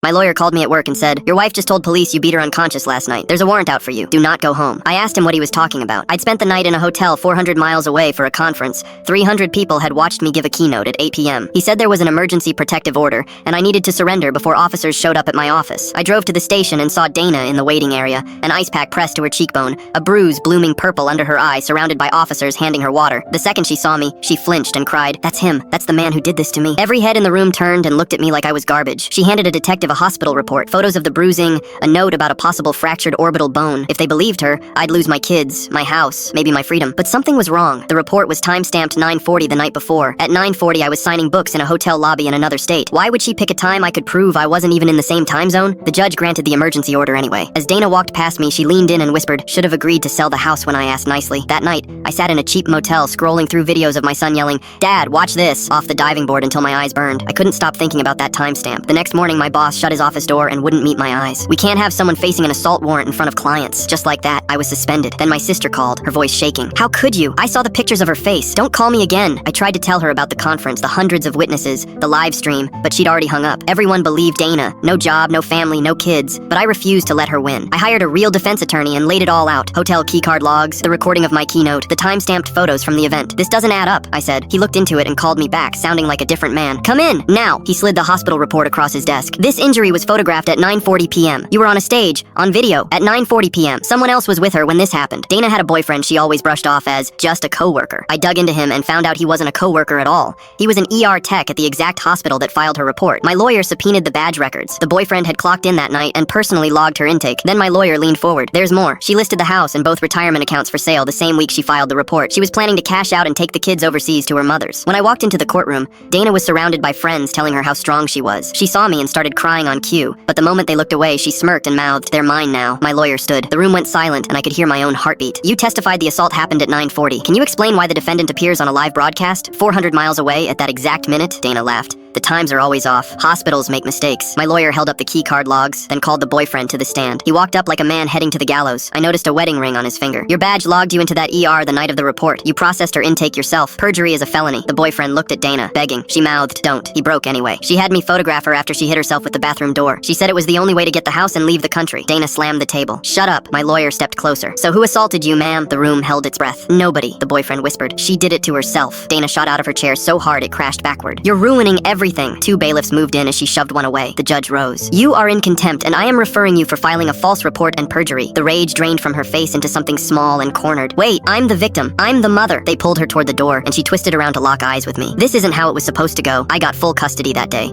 My lawyer called me at work and said, "Your wife just told police you beat her unconscious last night. There's a warrant out for you. Do not go home." I asked him what he was talking about. I'd spent the night in a hotel 400 miles away for a conference. 300 people had watched me give a keynote at 8 p.m. He said there was an emergency protective order, and I needed to surrender before officers showed up at my office. I drove to the station and saw Dana in the waiting area, an ice pack pressed to her cheekbone, a bruise blooming purple under her eye, surrounded by officers handing her water. The second she saw me, she flinched and cried, "That's him. That's the man who did this to me." Every head in the room turned and looked at me like I was garbage. She handed a detective a hospital report, photos of the bruising, a note about a possible fractured orbital bone. If they believed her, I'd lose my kids, my house, maybe my freedom. But something was wrong. The report was time-stamped 9:40 the night before. At 9:40, I was signing books in a hotel lobby in another state. Why would she pick a time I could prove I wasn't even in the same time zone? The judge granted the emergency order anyway. As Dana walked past me, she leaned in and whispered, "Should have agreed to sell the house when I asked nicely." That night, I sat in a cheap motel scrolling through videos of my son yelling, "Dad, watch this," off the diving board until my eyes burned. I couldn't stop thinking about that timestamp. The next morning, my boss shut his office door and wouldn't meet my eyes. We can't have someone facing an assault warrant in front of clients. Just like that, I was suspended. Then my sister called, her voice shaking. "How could you? I saw the pictures of her face. Don't call me again." I tried to tell her about the conference, the hundreds of witnesses, the live stream, but she'd already hung up. Everyone believed Dana. No job, no family, no kids. But I refused to let her win. I hired a real defense attorney and laid it all out. Hotel keycard logs, the recording of my keynote, the time-stamped photos from the event. "This doesn't add up," I said. He looked into it and called me back, sounding like a different man. "Come in, now." He slid the hospital report across his desk. "This injury was photographed at 9:40 p.m. You were on a stage, on video, at 9:40 p.m. Someone else was with her when this happened." Dana had a boyfriend she always brushed off as just a coworker. I dug into him and found out he wasn't a coworker at all. He was an ER tech at the exact hospital that filed her report. My lawyer subpoenaed the badge records. The boyfriend had clocked in that night and personally logged her intake. Then my lawyer leaned forward. "There's more. She listed the house and both retirement accounts for sale the same week she filed the report. She was planning to cash out and take the kids overseas to her mother's." When I walked into the courtroom, Dana was surrounded by friends telling her how strong she was. She saw me and started crying on cue, but the moment they looked away, she smirked and mouthed, "They're mine now." My lawyer stood. The room went silent and I could hear my own heartbeat. "You testified the assault happened at 9:40. Can you explain why the defendant appears on a live broadcast 400 miles away at that exact minute?" Dana laughed. "The times are always off. Hospitals make mistakes." My lawyer held up the keycard logs, then called the boyfriend to the stand. He walked up like a man heading to the gallows. I noticed a wedding ring on his finger. "Your badge logged you into that ER the night of the report. You processed her intake yourself. Perjury is a felony." The boyfriend looked at Dana, begging. She mouthed, "Don't." He broke anyway. "She had me photograph her after she hit herself with the bathroom door. She said it was the only way to get the house and leave the country." Dana slammed the table. "Shut up." My lawyer stepped closer. "So who assaulted you, ma'am?" The room held its breath. "Nobody," the boyfriend whispered. "She did it to herself." Dana shot out of her chair so hard it crashed backward. "You're ruining everything." Two bailiffs moved in as she shoved one away. The judge rose. "You are in contempt, and I am referring you for filing a false report and perjury." The rage drained from her face into something small and cornered. "Wait, I'm the victim. I'm the mother." They pulled her toward the door, and she twisted around to lock eyes with me. "This isn't how it was supposed to go. I got full custody that day."